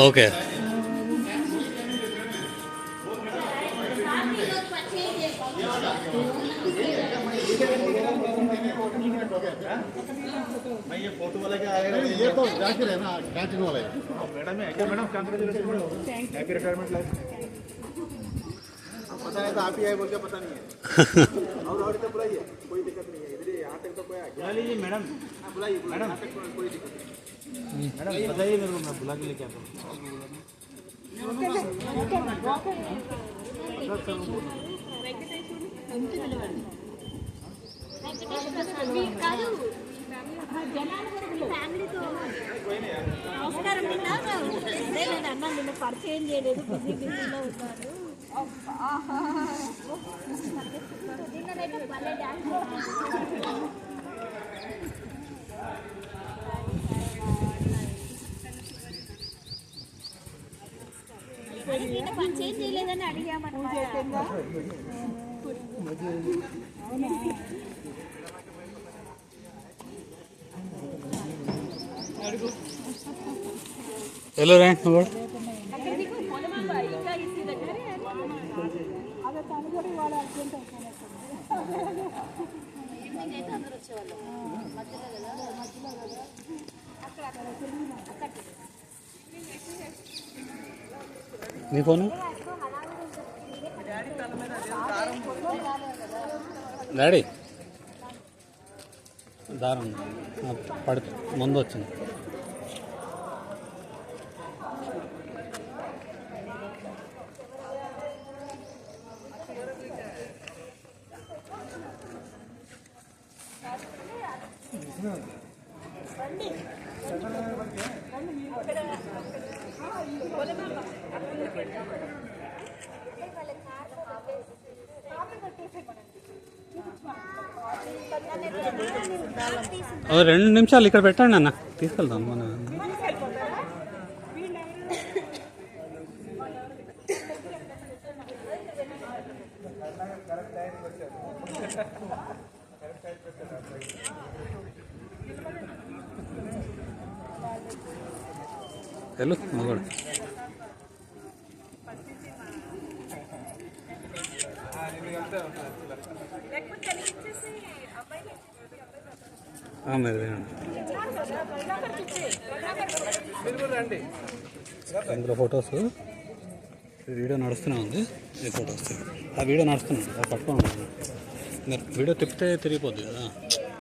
Okay. मैं ये photo वाला क्या आएगा, ये तो जाकिर है ना, कैंटीन वाला है। मैडम है क्या? Madam congratulation, happy retirement life. पता है तो आप ही आए बोल के पता नहीं है। और तो बुलाइए, कोई दिक्कत नहीं है। इधर यहाँ तक तो कोई आ बुला लीजिए मैडम। बुलाइए मैडम, कोई दिक्कत नहीं। मैडम बताइए मेरे को, मैं बुला के लेके आता हूँ। ఫ్యామిలీతో నమస్కారం. అన్న నిన్ను పరిచయం చేయలేదు, బిజీ బిజీలో ఉన్నాను. నిన్నైతే భలే డాన్స్ నిన్న పరిచయం చేయలేదని అడిగామన్నమాట. ఎలా రా నువ్వు? నీ ఫోను డాడీ దారం పడి ముందు వచ్చింది. ఓ 2 నిమిషాలు ఇక్కడ పెట్టండి అన్న, తీసుకెళ్తాం మన. వెళ్ళు మగడు. ఇందులో ఫొటోస్, వీడియో నడుస్తూనే ఉంది. ఈ ఫొటోస్, ఆ వీడియో నడుస్తున్నాడు, అది పట్టుకోండి. వీడియో తిప్పితే తిరిగిపోద్ది కదా.